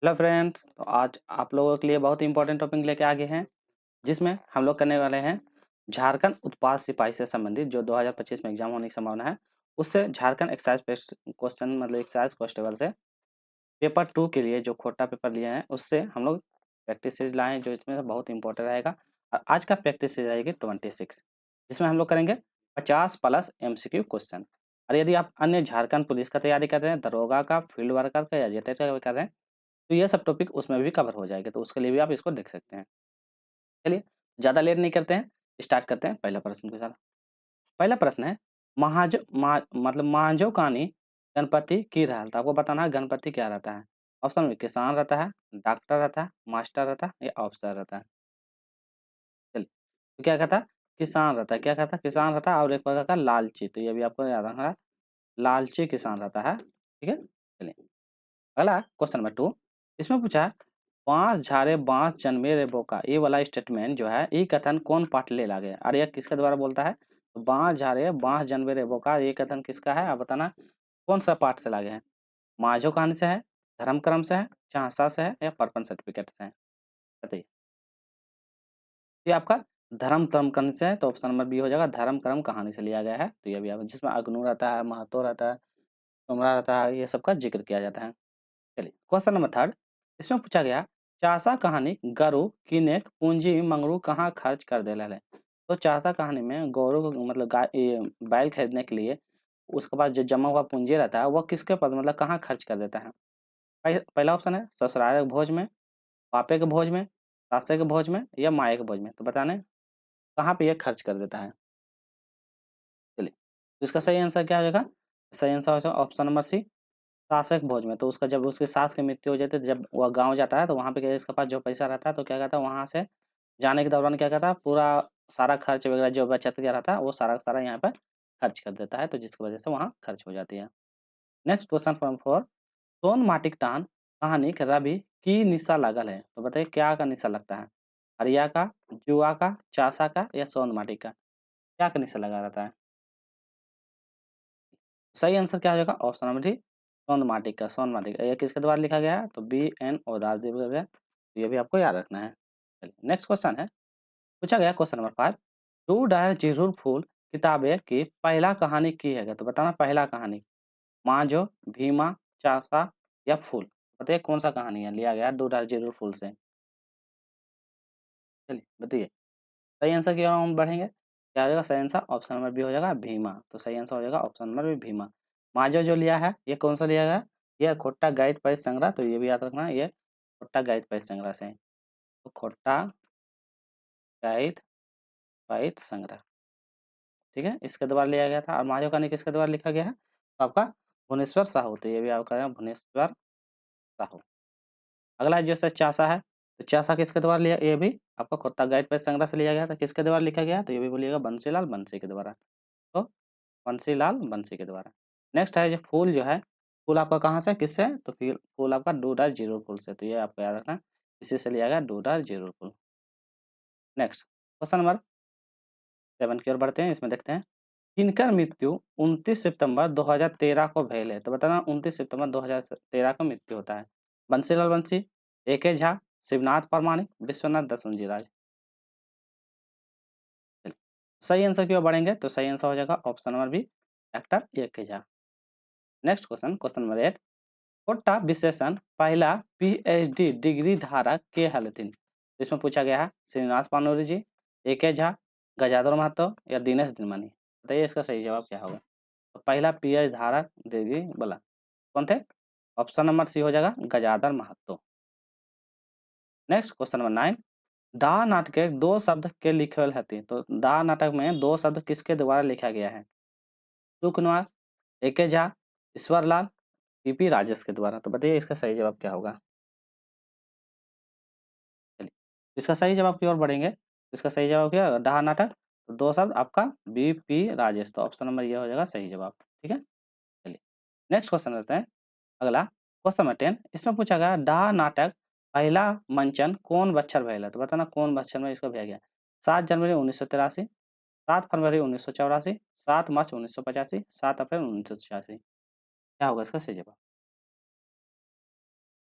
Hello friends, तो आज आप लोगों के लिए बहुत ही इंपॉर्टेंट टॉपिक लेके आ गए हैं, जिसमें हम लोग करने वाले हैं झारखंड उत्पाद सिपाही से संबंधित जो 2025 में एग्जाम होने की संभावना है। उससे झारखंड एक्साइज क्वेश्चन मतलब एक्साइज कांस्टेबल से पेपर 2 के लिए जो खोटा पेपर लिए हैं उससे हम लोग प्रैक्टिस सीरीज लाए हैं, जो इसमें से बहुत इंपॉर्टेंट रहेगा। और आज का प्रैक्टिस सीरीज रहेगी 26, जिसमें हम लोग करेंगे 50 प्लस MCQ क्वेश्चन। और यदि आप अन्य झारखंड पुलिस का तैयारी कर रहे हैं, दरोगा का, फील्ड वर्कर का या जेटेट का कर रहे हैं, तो ये सब टॉपिक उसमें भी कवर हो जाएगा, तो उसके लिए भी आप इसको देख सकते हैं। चलिए, ज़्यादा लेट नहीं करते हैं, स्टार्ट करते हैं पहला प्रश्न के साथ। पहला प्रश्न है, मतलब मांझो कानी गणपति की रहल, तो आपको बताना है गणपति क्या रहता है। ऑप्शन में किसान रहता है, डॉक्टर रहता है, मास्टर रहता है या ऑफिसर रहता है। चलिए, तो क्या कहता है, किसान रहता है। क्या कहता है, किसान रहता है। और एक प्रकार का लालची, तो ये भी आपको याद रखना है, लालची किसान रहता है। ठीक है। चलिए, अगला क्वेश्चन नंबर 2, इसमें पूछा है, बांस झारे बांस जन्मे रे बोका, ये वाला स्टेटमेंट जो है, ये कथन कौन पाठ ले ला गया। और यह किसके द्वारा बोलता है, तो बांस झारे बांस जन्मे रे बोका, ये कथन किसका है, आप बताना कौन सा पाठ से लागे हैं। माझो कहानी से है, धर्म क्रम से है, झांसा से है या पर्पन सर्टिफिकेट से है, बताइए। ये आपका धर्म क्रम कहानी से है, तो ऑप्शन नंबर बी हो जाएगा, धर्म क्रम कहानी से लिया गया है। तो ये भी आप, जिसमें अग्नू रहता है, महतो रहता है, तुमरा रहता है, ये सबका जिक्र किया जाता है। चलिए, क्वेश्चन नंबर 3, इसमें पूछा गया, चासा कहानी गरु किनेक पूंजी मंगरू कहाँ खर्च कर दे है। तो चासा कहानी में गौरव को मतलब गाय बैल खरीदने के लिए उसके पास जो जमा हुआ पूंजी रहता है, वह किसके पास मतलब कहाँ खर्च कर देता है। पहला ऑप्शन है ससुराल के भोज में, पापे के भोज में, सासे के भोज में या माए के भोज में। तो बताने कहाँ पे ये खर्च कर देता है। चलिए, तो इसका सही आंसर क्या हो जाएगा, सही आंसर हो जाएगा ऑप्शन नंबर सी, सास के भोज में। तो उसका जब उसकी सास की मृत्यु हो जाती है, जब वह गाँव जाता है, तो वहाँ पे क्या है, इसके पास जो पैसा रहता है, तो क्या कहता है, वहाँ से जाने के दौरान क्या कहता है, पूरा सारा खर्च वगैरह जो बचत गया रहता है, वो सारा का सारा यहाँ पे खर्च कर देता है, तो जिसकी वजह से वहाँ खर्च हो जाती है। नेक्स्ट क्वेश्चन फॉर सोन माटिक टान कहानी के रवि की निशा लागल है। तो बताइए क्या का निशा लगता है, हरिया का, जुआ का, चासा का या सोन माटी का, क्या का निशा लगा रहता है। सही आंसर क्या हो जाएगा, ऑप्शन नंबर डी, सोन माटी का, सोन माटी का। ये किसके द्वारा लिखा गया है, तो BN ओदार द्वारा। तो ये भी आपको याद रखना है। चलिए, नेक्स्ट क्वेश्चन है, पूछा गया क्वेश्चन नंबर 5, टू डायर जिरुर फूल किताबे की पहला कहानी की है। तो बताना पहला कहानी, मांझो, भीमा, चासा या फूल। बताइए कौन सा कहानी है लिया गया दो डायर जिरुर फूल से। चलिए बताइए, सही आंसर की ओर हम बढ़ेंगे, क्या हो जाएगा सही आंसर, ऑप्शन नंबर बी हो जाएगा भीमा। तो सही आंसर हो जाएगा ऑप्शन नंबर बी भीमा। मांझो जो लिया है, ये कौन सा लिया गया, ये खोट्टा गाइड पैस संग्रह। तो ये भी याद रखना, ये खोट्टा गाइड पैस संग्रह से है। तो खोट्टा गाइड पैस संग्रह, ठीक है, इसके द्वारा लिया गया था। और मांझो कहानी किसके द्वारा लिखा गया है, तो आपका भुवनेश्वर साहू। तो ये भी आप करें भुवनेश्वर साहू। अगला जो है चासा है, तो चासा किसके द्वारा लिया, ये भी आपका खोट्टा गाइड पैस संग्रह से लिया गया था। किसके द्वारा लिखा गया, तो ये भी बोलिएगा बंसीलाल बंसी के द्वारा। तो बंसीलाल बंसी के द्वारा। नेक्स्ट है जो फूल जो है, फूल आपका कहाँ से किससे है? तो फिर फूल आपका डूडर जीरो फूल से। तो ये आपको याद रखना, इसी से लिया गया डूडर जीरो फूल। नेक्स्ट क्वेश्चन नंबर 7 की ओर बढ़ते हैं, इसमें देखते हैं, किनकर मृत्यु 29 सितंबर 2013 को भयल है। तो बताना 29 सितंबर 2013 को मृत्यु होता है। बंसीलाल बंसी, AK झा, शिवनाथ परमाणिक, विश्वनाथ दसवंजी राज। चलिए, सही आंसर की ओर बढ़ेंगे, तो सही आंसर हो जाएगा option number B, doctor AK झा। नेक्स्ट क्वेश्चन, क्वेश्चन नंबर 8, छोटा विशेषण पहला PhD डिग्री धारक के हलथिन। इसमें पूछा गया है श्रीनिवास पानोरी जी, AK झा, गजाधर महतो या दिनेश दिनमणि। बताइए इसका सही जवाब क्या होगा। तो पहला PhD धारक डिग्री बोला कौन थे, ऑप्शन नंबर सी हो जाएगा Gajadhar Mahato. Next question number 9, डा नाटक दो शब्द के लिखल हती। तो डा नाटक में दो शब्द किसके द्वारा लिखा गया है, सुकुमार, AK झा, ईश्वरलाल, PP राजेश के द्वारा। तो बताइए इसका सही जवाब क्या होगा। चलिए, इसका सही जवाब की ओर बढ़ेंगे, इसका सही जवाब क्या है, डहा नाटक। तो दो शब्द आपका BP राजेश। तो ऑप्शन नंबर ये हो जाएगा सही जवाब। ठीक है। चलिए, नेक्स्ट क्वेश्चन लेते हैं। अगला क्वेश्चन नंबर 10, इसमें पूछा गया डहा नाटक पहला मंचन कौन बच्चर भैया। तो बताना कौन बच्चर में इसको भेजा गया, 7 जनवरी 1983, 7 फरवरी 1984, 7 मार्च 1985, 7 अप्रैल 1986। क्या होगा इसका सही जवाब।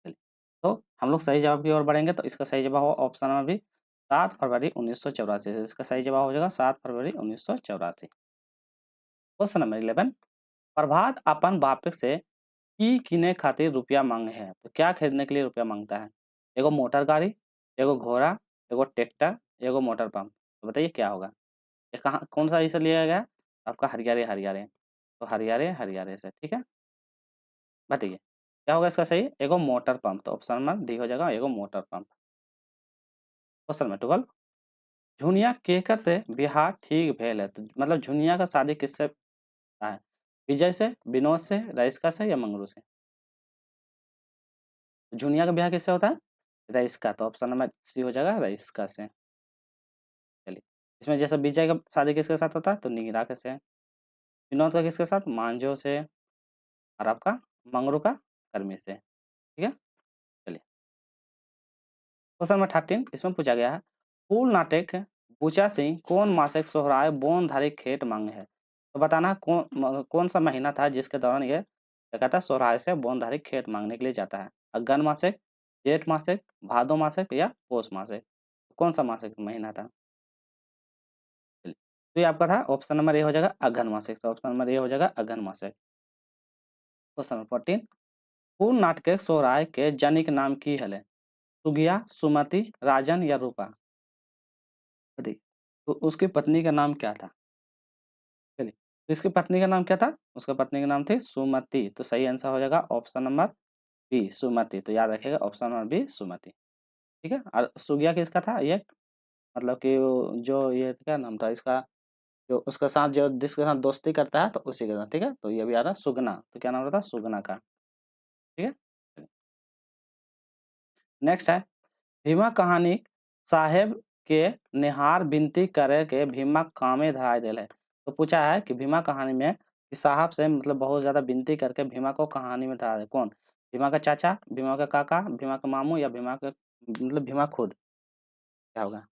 चलिए, तो हम लोग सही जवाब की ओर बढ़ेंगे, तो इसका सही जवाब होगा ऑप्शन नंबर बी 7 फरवरी 1984। तो इसका सही जवाब हो जाएगा 7 फरवरी 1984। क्वेश्चन नंबर 11, प्रभात अपन बापक से की किने खातिर रुपया मांगे है। तो क्या खरीदने के लिए रुपया मांगता है? एगो मोटर गाड़ी, एगो घोड़ा, एगो ट्रैक्टर, एगो मोटर पंप। तो बताइए क्या होगा? ये कहाँ कौन सा इसे लिया गया? आपका हरियारे हरियारे। तो हरियारे हरियारे से, ठीक है। बताइए क्या होगा इसका सही? एगो मोटर पंप। तो ऑप्शन नंबर डी हो जाएगा एगो motor pump. Question number 12, Jhuniya केकर से बिहार ठीक भेल है। तो मतलब झुनिया का शादी किससे है? विजय से, विनोद से, रईसका से या मंगरू से? झुनिया का ब्याह किससे होता है? रईसका। तो ऑप्शन नंबर सी हो जाएगा रईसका से। चलिए, इसमें जैसे विजय का शादी किसके साथ होता है? तो नीरा के से। विनोद का किसके साथ? मांझो से। और आपका मंगरू का कर्मी से, ठीक है। चलिए, क्वेश्चन नंबर 13, इसमें पूछा गया है फूल नाटक बूचा सिंह कौन मासिक सोहराय बोनधारी खेत मांगे है। तो बताना कौन सा महीना था जिसके दौरान ये क्या कहता है सोहराय से बोनधारी खेत मांगने के लिए जाता है? अगन मासिक, जेठ मासिक, भादो मासिक या पौष मासिक? कौन सा मासिक महीना था? चलिए, तो ये आपका था ऑप्शन नंबर ए हो जाएगा अघन मासिक। तो ऑप्शन नंबर ए हो जाएगा अघन मासिक। क्वेश्चन नंबर 14, फूल नाटक सोहराय के जनिक नाम की हले? सुगिया, सुमति, राजन या रूपा? बताइए। तो उसकी पत्नी का नाम क्या था? चलिए, तो इसकी पत्नी का नाम क्या था? उसका पत्नी का नाम थी सुमति। तो सही आंसर हो जाएगा ऑप्शन नंबर बी सुमति। तो याद रखिएगा ऑप्शन नंबर बी सुमति, ठीक है। और सुगिया किसका था? ये मतलब कि जो ये क्या नाम था इसका, जो उसके साथ जो जिसके साथ दोस्ती करता है तो उसी के साथ, ठीक है। तो ये भी आ रहा है सुगना। तो क्या नाम रहता है? सुगना का, ठीक है। नेक्स्ट है भीमा कहानी साहेब के निहार विनती करे के भीमा कामे धराय दिल है। तो पूछा है कि भीमा कहानी में इस साहब से मतलब बहुत ज्यादा विनती करके भीमा को कहानी में धरा दे। कौन? भीमा का चाचा, भीमा का काका, भीमा का मामू या भीमा का मतलब भीमा खुद? क्या होगा?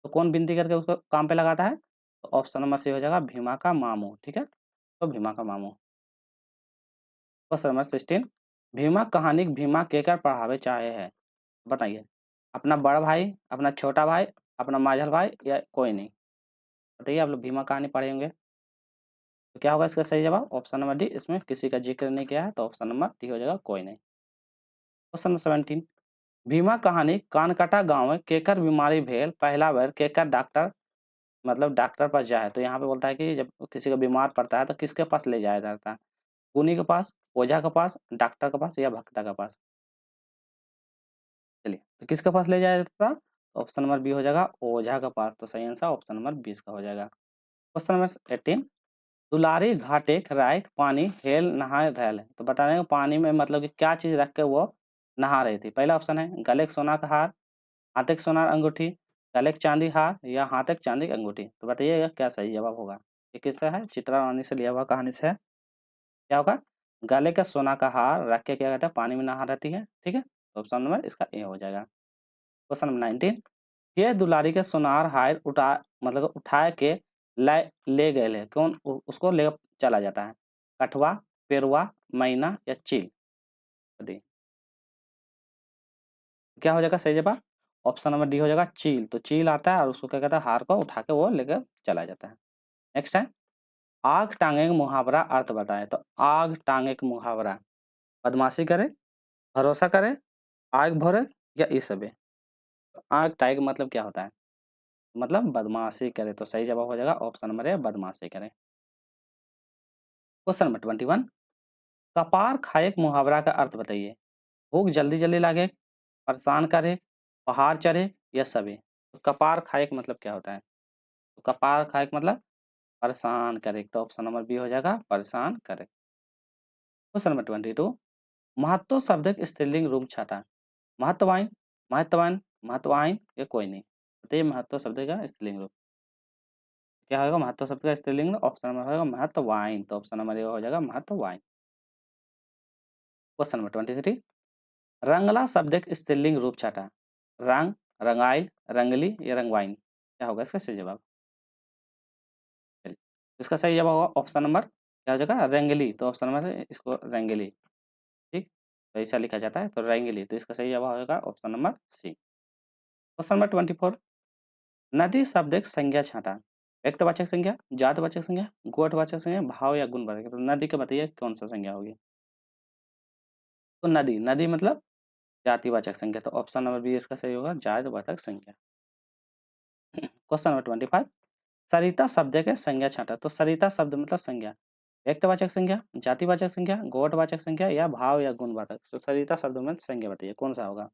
तो कौन विनती करके उसको काम पे लगाता है? तो ऑप्शन नंबर सी हो जाएगा भीमा का मामू, ठीक है। तो भीमा का मामू। क्वेश्चन नंबर 16, भीमा कहानी भीमा केकर पढ़ावे चाहे है? बताइए। अपना बड़ा भाई, अपना छोटा भाई, अपना माझल भाई या कोई नहीं? बताइए, आप लोग भीमा कहानी पढ़े होंगे। तो क्या होगा इसका सही जवाब? ऑप्शन नंबर डी, इसमें किसी का जिक्र नहीं किया है। तो ऑप्शन नंबर डी हो जाएगा कोई नहीं। क्वेश्चन नंबर 17, भीमा कहानी कानकटा गाँव में केकर बीमारी भेल पहला बार केकर डॉक्टर मतलब डॉक्टर पास जाए। तो यहाँ पे बोलता है कि जब किसी का बीमार पड़ता है तो किसके पास ले जाया जाता है? गुनी के पास, ओझा के पास, डॉक्टर के पास या भक्ता के पास? चलिए, तो किसके पास ले जाया जाता था? ऑप्शन नंबर बी हो जाएगा ओझा के पास। तो सही आंसर ऑप्शन नंबर 20 का हो जाएगा। क्वेश्चन नंबर 18, दुलारी घाटे राख पानी हेल नहा रहल है। तो बता रहे हैं पानी में मतलब कि क्या चीज रख के वो नहा रही थी। पहला ऑप्शन है गले के सोना का हार, हाथे के सोनार अंगूठी, गले के चांदी हार या हाथे के चांदी की अंगूठी। तो बताइएगा क्या सही जवाब होगा? ये किससे है? चित्रा रानी से लिया हुआ कहानी से है। क्या होगा? गले का सोना का हार रख के क्या कहते हैं पानी में नहा रहती है, ठीक है। तो ऑप्शन नंबर इसका ए हो जाएगा। क्वेश्चन नंबर 19, ये दुलारी के सोनार हार मतलब उठा के ले गए ले कौन उसको ले चला जाता है? कठवा, पेरुआ, मैना या चील? बताइए क्या हो जाएगा सही जवाब? ऑप्शन नंबर डी हो जाएगा चील। तो चील आता है और उसको क्या कहता है हार को उठा के वो लेकर चला जाता है। नेक्स्ट है आग टांगे का मुहावरा अर्थ बताएं। तो आग टांगे का मुहावरा बदमाशी करे, भरोसा करे, आग भरे या ये सब है? तो आग टांगे का मतलब क्या होता है? मतलब बदमाशी करे। तो सही जवाब हो जाएगा ऑप्शन नंबर ए बदमाशी करे। क्वेश्चन नंबर 21, कपार खाए के मुहावरा का अर्थ बताइए। भूख जल्दी जल्दी लागे, परेशान करे, पहाड़ चढ़े या सबे? तो कपार खाए का मतलब क्या होता है? तो कपार खाए का मतलब परेशान करे। तो ऑप्शन नंबर बी हो जाएगा परेशान करे। क्वेश्चन नंबर 22, महत्व शब्द के स्त्रीलिंग रूप छठा महत्ववान, महत्ववान, महत्वाइन या कोई नहीं? बताइए महत्व शब्द का स्त्रीलिंग रूप क्या होगा? महत्व शब्द का स्त्रीलिंग ऑप्शन नंबर होगा महत्वाइन। तो ऑप्शन नंबर ए हो जाएगा महत्वाइन। क्वेश्चन नंबर 23, रंगला शब्द के स्त्रीलिंग रूप छठा रंग, रंगाइल, रंगली या रंगवाइन? क्या होगा इसका सही जवाब? चलिए, इसका सही जवाब होगा ऑप्शन नंबर क्या हो जाएगा? रंगली। तो ऑप्शन नंबर है इसको रंगली, ठीक। तो ऐसा लिखा जाता है, तो रंगीली, तो इसका सही जवाब होगा option number C. Question number 24, नदी शब्द एक संज्ञा छाटा, व्यक्तिवाचक संज्ञा, जातवाचक संज्ञा, गोठवाचक संज्ञा, भाव या गुणवाचक। तो नदी का बताइए कौन सा संज्ञा होगी। तो नदी, नदी मतलब जातिवाचक संज्ञा, तो ऑप्शन नंबर बी इसका सही होगा, जातवाचक संज्ञा। क्वेश्चन नंबर 25, सरिता शब्द के संज्ञा छाटा, तो सरिता शब्द मतलब संज्ञा, व्यक्तिवाचक संज्ञा, जातिवाचक संज्ञा, गोठवाचक संज्ञा या भाव या गुणवाचक। तो सरिता शब्द में संज्ञा बताइए कौन सा होगा।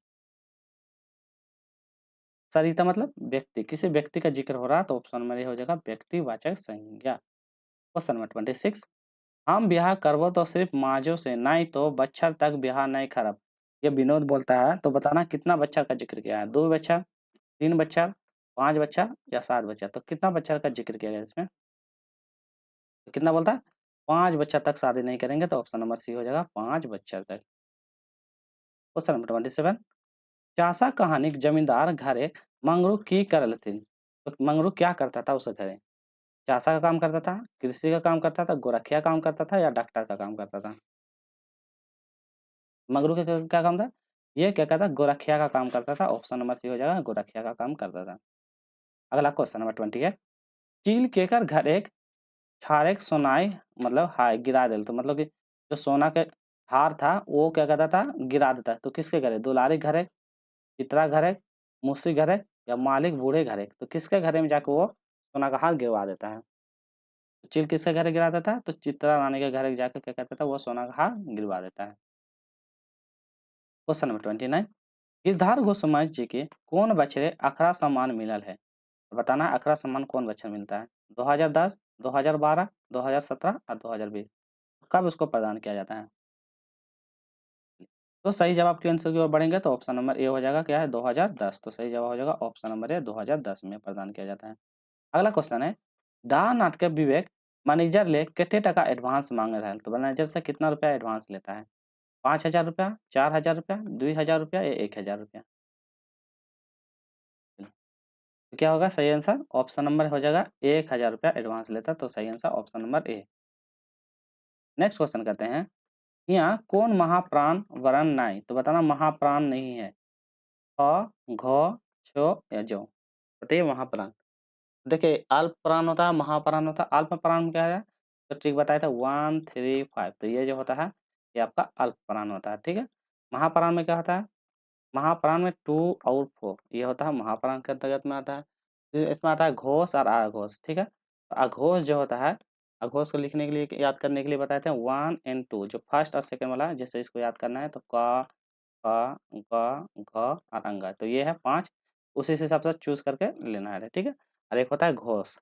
सरिता मतलब व्यक्ति, किसी व्यक्ति का जिक्र हो रहा, तो ऑप्शन नंबर ए हो जाएगा व्यक्तिवाचक संज्ञा। क्वेश्चन नंबर 26, हम ब्याह करबो तो सिर्फ माँझों से, नहीं तो बच्चर तक ब्याह नहीं करब। ये विनोद बोलता है, तो बताना कितना बच्चर का जिक्र किया है, 2 बच्चर, 3 बच्चर, 5 बच्चर या 7 बच्चर। तो कितना बच्चर का जिक्र किया गया इसमें, तो कितना बोलता है, 5 बच्चर तक शादी नहीं करेंगे, तो ऑप्शन नंबर सी हो जाएगा 5 बच्चर तक। क्वेश्चन नंबर 27, चासा कहानी जमींदार घरे मंगरू की करल थी, तो मंगरू क्या करता था उस घरे। चासा का काम करता था, कृषि का काम करता था, गोरखिया काम करता था या डॉक्टर का काम करता था। मंगरू का क्या काम था, ये क्या कहता, गोरखिया का काम करता था। ऑप्शन नंबर सी हो जाएगा, गोरखिया का काम करता था। अगला क्वेश्चन नंबर 20 है, चील केकर घर एक छारेक सोनाई मतलब हाय गिरा दिल, तो मतलब कि जो सोना के हार था वो क्या कहता था, गिरा देता है। तो किसके घर है, दुलारी घर है, चित्रा घर है, मूसी घर है या मालिक बूढ़े घर है। तो किसके घरे में जाकर वो सोना का हार गिरवा देता है। चील किसके घर गिरा देता है, तो चित्रा रानी के घर जाकर क्या कहता था, वो सोना का हार गिरवा देता है। क्वेश्चन नंबर 29, गिरधार गोस्वामी जी के कौन बछड़े अखरा सम्मान मिलल है। बताना अखरा सम्मान कौन बच्चा मिलता है, 2010, 2012, 2017 और 2020। कब उसको प्रदान किया जाता है। तो सही जवाब के आंसर की ओर बढ़ेंगे, तो ऑप्शन नंबर ए हो जाएगा क्या है, 2010। तो सही जवाब हो जाएगा ऑप्शन नंबर ए, 2010 में प्रदान किया जाता है। अगला क्वेश्चन है, डा नाटक विवेक मैनेजर ले कितने टका एडवांस मांग रहा है। तो मैनेजर से कितना रुपया एडवांस लेता है, 5,000 रुपया, 4,000 रुपया, 2,000 रुपया या 1,000 रुपया। तो क्या होगा सही आंसर, ऑप्शन नंबर हो जाएगा 1,000 रुपया एडवांस लेता, तो सही answer option number A. Next question करते हैं, यहाँ कौन महाप्राण वरण नहीं। तो बताना महाप्राण नहीं है, ख, घ, छ या जो। बताइए महाप्राण। देखिए अल्प प्राण होता है, महाप्राण होता है। अल्प प्राण में क्या है, तो ठीक बताया था 1, 3, 5। तो ये जो होता है ये आपका अल्प प्राण होता है, ठीक है। महाप्राण में क्या होता है, महाप्राण में 2 और 4 ये होता है महाप्राण के अंतर्गत में आता है। फिर इसमें आता है घोष और आघोष, ठीक है। तो अघोष जो होता है, अघोष को लिखने के लिए याद करने के लिए बताते हैं 1 एंड 2, जो फर्स्ट और सेकंड वाला है, जैसे इसको याद करना है तो क, ख, ग, घ और अंगा। तो ये है 5, उसी हिसाब से चूज करके लेना है, ठीक है। और एक होता है घोष,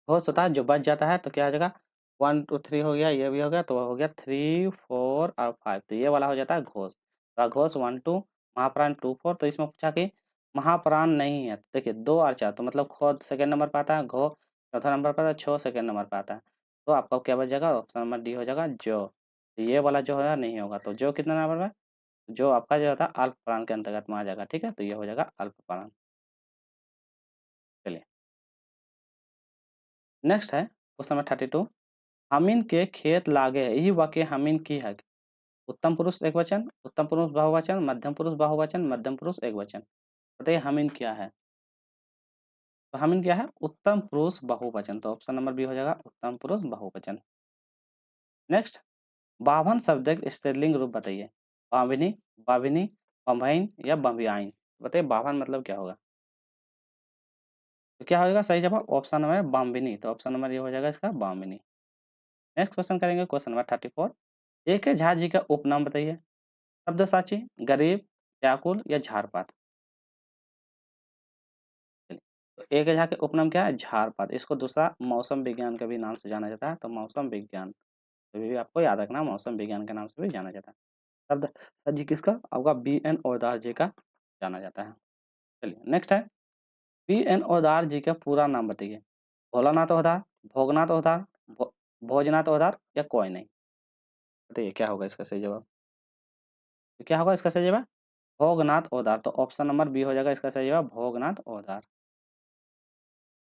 घोष होता है जो बच जाता है, तो क्या हो जाएगा 1, 2, 3 हो गया, ये भी हो गया, तो हो गया 3, 4 और 5। तो ये वाला हो जाता है घोष। तो अघोष 1, 2, महाप्राण 2, 4। तो इसमें पूछा कि महाप्राण नहीं है, तो देखिए 2 और 4, तो मतलब खो सेकंड नंबर पे आता है, घो चौथा नंबर पर आता है, छो सेकंड नंबर पे आता है। तो आपका क्या बच जाएगा, ऑप्शन नंबर डी हो जाएगा जो। तो ये वाला जो है नहीं होगा, तो जो कितना नंबर में, जो आपका जो होता है अल्प प्राण के अंतर्गत में आ जाएगा, ठीक है। तो ये हो जाएगा अल्प प्राण। चलिए नेक्स्ट है क्वेश्चन नंबर 32, हमीन के खेत लागे है, यही वाक्य हमीन की है। उत्तम पुरुष एकवचन, उत्तम पुरुष बहुवचन, मध्यम पुरुष बहुवचन, मध्यम पुरुष एकवचन। बताइए हमीन क्या है। तो हमीन क्या है, उत्तम पुरुष बहुवचन। तो ऑप्शन नंबर बी हो जाएगा उत्तम पुरुष बहुवचन। नेक्स्ट, बावन शब्द एक स्त्रीलिंग रूप बताइए, बाविनी, बाविनी, बम्बईन या बम्बियाइन। बताइए बावन मतलब क्या होगा। तो क्या होगा सही जवाब, ऑप्शन नंबर बाम्बिनी। तो ऑप्शन नंबर ये हो जाएगा इसका बाम्बिनी। नेक्स्ट क्वेश्चन करेंगे, क्वेश्चन नंबर 34, ए के झा जी का उपनाम बताइए, शब्दसाची, गरीब, व्याकुल या झारपात। तो ए के झा के उपनाम क्या है, झारपात। इसको दूसरा मौसम विज्ञान के भी नाम से जाना जाता है, तो मौसम विज्ञान, तो भी आपको याद रखना मौसम विज्ञान के नाम से भी जाना जाता है। शब्दसाची किसका, आपका बी एन ओदार जी का जाना जाता है। चलिए नेक्स्ट है, बी एन ओदार जी का पूरा नाम बताइए, भोलानाथ ओदार, भोगनाथ ओदार, भोजनाथ ओदार या कोई नहीं। बताइए क्या होगा इसका सही जवाब। तो क्या होगा इसका सही जवाब, भोगनाथ ओदार। तो ऑप्शन नंबर बी हो जाएगा इसका सही जवाब, भोगनाथ ओदार।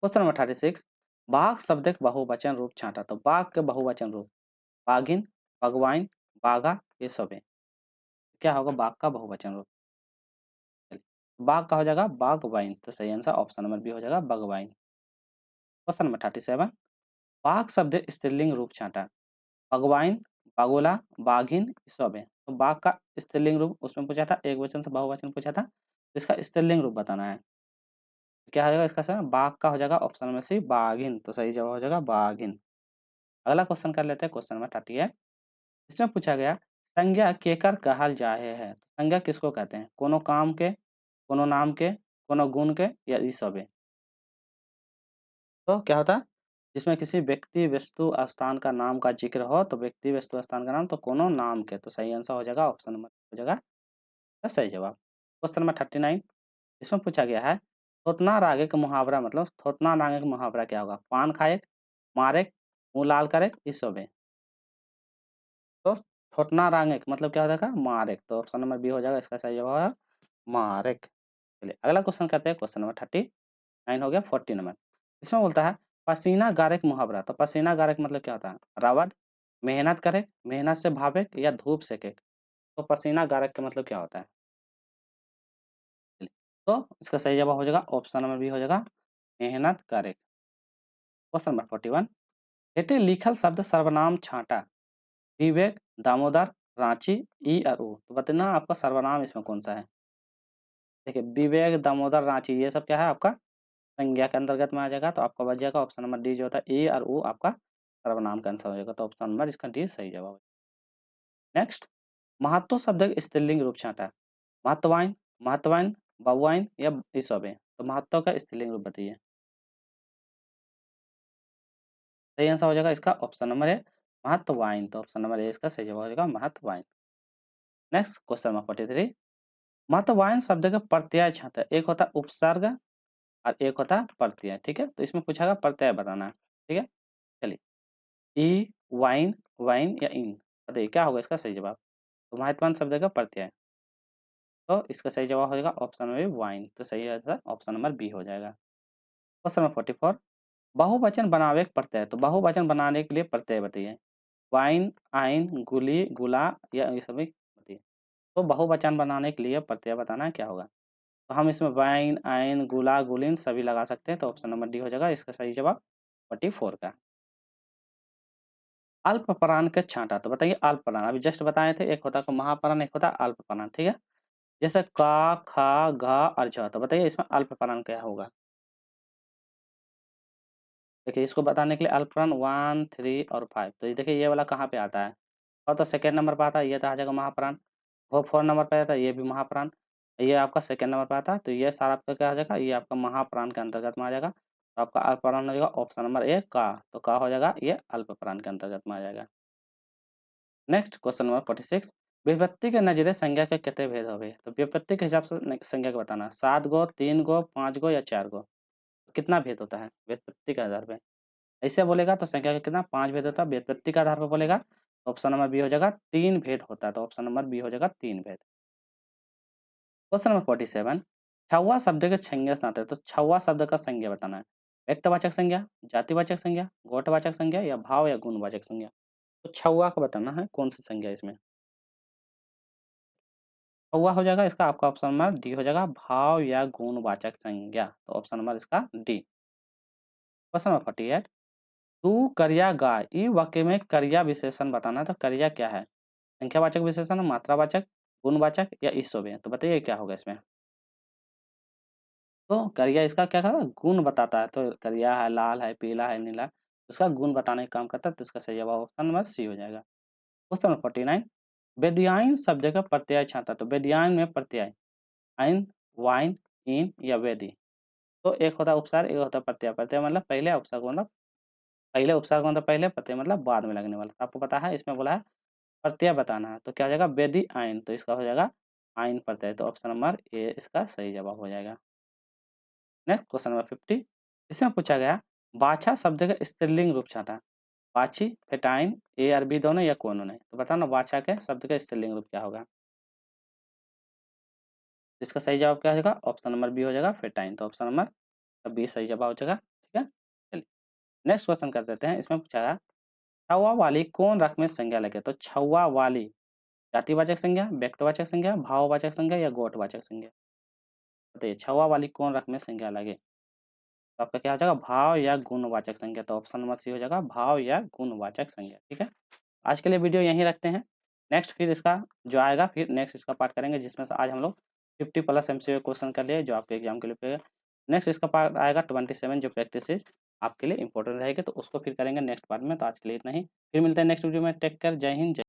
क्वेश्चन नंबर 36, बाघ शब्द के बहुवचन रूप छाटा। तो बाघ के बहुवचन रूप, बाघिन, भगवाइन, बागा, ये सब है। क्या होगा बाघ का बहुवचन रूप? चलिए, बाघ का हो जाएगा बागवाइन, तो सही आंसर ऑप्शन नंबर बी हो जाएगा बागवाइन। क्वेश्चन नंबर 37, बाघ शब्द स्त्रीलिंग रूप छांटा। बागवाइन, बागोला, बाघिन, ये सब है। तो बाघ का स्त्रीलिंग रूप उसमें पूछा था, एक वचन से बहुवचन पूछा था, तो इसका स्त्रीलिंग रूप बताना है। क्या हो जाएगा इसका सर? बाघ का हो जाएगा ऑप्शन नंबर सी बाघिन, तो सही जवाब हो जाएगा बाघिन। अगला क्वेश्चन कर लेते हैं, क्वेश्चन नंबर 38। इसमें पूछा गया संज्ञा केकर कहल जाए है। तो संज्ञा किसको कहते हैं? कोनो काम के, कोनो नाम के, कोनो गुण के, या ई सब है। तो क्या होता है? जिसमें किसी व्यक्ति, वस्तु, स्थान का नाम का जिक्र हो, तो व्यक्ति, वस्तु, स्थान का नाम, तो कोनो नाम के, तो सही आंसर हो जाएगा ऑप्शन नंबर हो जाएगा इसका सही जवाब। क्वेश्चन नंबर 39, इसमें पूछा गया है थोतना रागे का मुहावरा, मतलब थोतना रागे का मुहावरा क्या होगा? पान खाए, मारे, मुंह लाल करे, इस सब है। तो थोतना रागे का मतलब क्या हो जाएगा? मारे, तो ऑप्शन नंबर बी हो जाएगा इसका सही जवाब है मारेक। चलिए अगला क्वेश्चन करते हैं, क्वेश्चन नंबर 39 हो गया। 40 नंबर, इसमें बोलता है पसीना गारे का मुहावरा। तो पसीना गारे का मतलब क्या होता है? रावत, मेहनत करे, मेहनत से भागे, या धूप सेके। तो पसीना गारे का मतलब क्या होता है? चलिए, तो इसका सही जवाब हो जाएगा ऑप्शन नंबर बी हो जाएगा मेहनत करे। क्वेश्चन नंबर 41, हेठे लिखल शब्द सर्वनाम छांटा। विवेक, दामोदर, रांची, ई और ऊ। तो बताना आपका सर्वनाम इसमें कौन सा है? देखिए विवेक, दामोदर, रांची, ये सब क्या है आपका संज्ञा के अंतर्गत में आ जाएगा, तो आपका बच जाएगा ऑप्शन नंबर डी जो होता है ए और ओ आपका सर्वनाम का आंसर हो जाएगा, तो ऑप्शन नंबर इसका डी सही जवाब है। नेक्स्ट, महत्व शब्द का स्त्रीलिंग रूप छांटा। महत्वाइन, महत्वाइन, बहुवाइन, या ये सब है। तो महत्व का स्त्रीलिंग रूप बताइए। सही आंसर हो जाएगा इसका ऑप्शन नंबर है महत्वाइन, तो ऑप्शन नंबर ए इसका सही जवाब हो जाएगा महत्वाइन। नेक्स्ट क्वेश्चन नंबर 43, महत्वाइन शब्द का प्रत्यय छांटा। एक होता है उपसर्ग और एक होता है प्रत्यय, ठीक है। तो इसमें पूछा गया प्रत्यय बताना है, ठीक है। चलिए, ई, वाइन, वाइन, या इन, बताइए क्या होगा इसका सही जवाब? तो महत्वपूर्ण शब्द का प्रत्यय, तो इसका सही जवाब हो जाएगा ऑप्शन नंबर वाइन, तो सही आंसर ऑप्शन नंबर बी हो जाएगा। क्वेश्चन नंबर 44, बहुवचन बनावे के प्रत्यय। तो बहुवचन बनाने के लिए प्रत्यय बताइए। वाइन, आइन, गुली, गुला, या ये सभी बताइए। तो बहुवचन बनाने के लिए प्रत्यय बताना है क्या होगा? तो हम इसमें वाइन, आइन, गुला, गुलिन सभी लगा सकते हैं, तो ऑप्शन नंबर डी हो जाएगा इसका सही जवाब 44 का। अल्पप्राण के छांटा। तो बताइए अल्पप्राण अभी जस्ट बताए थे, एक होता है महाप्राण, एक होता है अल्पप्राण, ठीक है। जैसे का, खा, घा और झ, तो बताइए इसमें अल्पप्राण क्या होगा? देखिए इसको बताने के लिए अल्पप्राण 1, 3 और 5, तो ये देखिए ये वाला कहाँ पे आता है? और तो सेकंड नंबर पे आता है, ये तो आ जाएगा महाप्राण। वो 4 नंबर पे आता है, ये भी महाप्राण। ये आपका सेकंड नंबर पे आता है, तो ये सारा आपका क्या आ जाएगा? ये आपका महाप्राण के अंतर्गत में आ जाएगा। तो आपका अल्पप्राण हो जाएगा ऑप्शन नंबर ए का, तो का हो जाएगा ये अल्पप्राण के अंतर्गत में आ जाएगा। नेक्स्ट क्वेश्चन नंबर 46, विभक्ति के नजरे संज्ञा के कितने भेद होवे? तो विभक्ति के हिसाब से संज्ञा को बताना, 7 गो, 3 गो, 5 गो, या 4 गो। कितना भेद होता है व्युत्पत्ति के आधार पे? ऐसे बोलेगा तो संख्या का कितना 5 भेद होता है, व्युत्पत्ति के आधार पर बोलेगा तो ऑप्शन नंबर बी हो जाएगा 3 भेद होता है, तो ऑप्शन नंबर बी हो जाएगा 3 भेद। क्वेश्चन नंबर 47, छौवा शब्द के संज्ञा snaते हैं। तो छौवा शब्द का संज्ञा बताना है। व्यक्तिवाचक संज्ञा, जातिवाचक संज्ञा, गोत्रवाचक संज्ञा, या भाव या गुणवाचक संज्ञा। तो छौवा का बताना है कौन सी संज्ञा इसमें? छौवा हो जाएगा इसका आपका ऑप्शन नंबर डी हो जाएगा भाव या गुणवाचक संज्ञा, तो ऑप्शन नंबर इसका डी। क्वेश्चन नंबर 48, तू करिया गाय, ई वाक्य में करिया विशेषण बताना है। तो करिया क्या है? संख्यावाचक विशेषण, मात्रावाचक, गुणवाचक, या ईसोवे। तो बताइए क्या होगा इसमें? तो करिया इसका क्या कहा? गुण बताता है। तो करिया है, लाल है, पीला है, नीला, उसका गुण बताने का काम करता है, तो इसका सही जवाब ऑप्शन नंबर सी हो जाएगा। क्वेश्चन नंबर 49, वेदयायन शब्द का प्रत्यय छाता। तो वेदयायन में प्रत्यय आइन, वाइन, इन, या वेदी। तो एक होता है उपसर्ग, एक होता है प्रत्यय। प्रत्यय मतलब पहले, उपसर्ग मतलब पहले, उपसर्ग मतलब पहले, प्रत्यय मतलब बाद में लगने वाला। आपको पता है इसमें बोला है प्रत्यय बताना है, तो क्या हो जाएगा? वेदी आइन, तो इसका हो जाएगा आइन प्रत्यय, तो ऑप्शन नंबर ए इसका सही जवाब हो जाएगा। नेक्स्ट क्वेश्चन नंबर 50, इसमें पूछा गया बाछा शब्द का स्त्रीलिंग रूप छाटा। बाछी, फेटाइन, ए और बी दोनों, या कोनो नहीं। तो बताना बाछा के शब्द का स्त्रीलिंग रूप क्या होगा? इसका सही जवाब क्या हो जाएगा? ऑप्शन नंबर बी हो जाएगा फेटाइन, तो ऑप्शन नंबर बी सही जवाब हो जाएगा, ठीक है। चलिए नेक्स्ट क्वेश्चन कर देते हैं, इसमें पूछा गया छवा वाली कौन रक में संज्ञा लगे? तो छवा वाली जातिवाचक संज्ञा, व्यक्तिवाचक संज्ञा, भाववाचक संज्ञा या गोटवाचक संज्ञा? बताइए छवा वाली कौन रक में संज्ञा लगे? तो आपका क्या हो जाएगा? भाव या गुणवाचक संज्ञा। तो ऑप्शन नंबर सी हो जाएगा भाव या गुणवाचक संज्ञा। ठीक है, आज के लिए वीडियो यहीं रखते हैं। नेक्स्ट फिर इसका जो आएगा फिर नेक्स्ट इसका पार्ट करेंगे, जिसमें से आज हम लोग 50+ MCQ क्वेश्चन कर लिए जो आपके एग्जाम के लिए। नेक्स्ट इसका पार्ट आएगा 27 जो प्रैक्टिस आपके लिए इंपॉर्टेंट रहेगी, तो उसको फिर करेंगे नेक्स्ट पार्ट में। तो आज के लिए इतना ही, फिर मिलते हैं नेक्स्ट वीडियो में। टेक केयर, जय हिंद।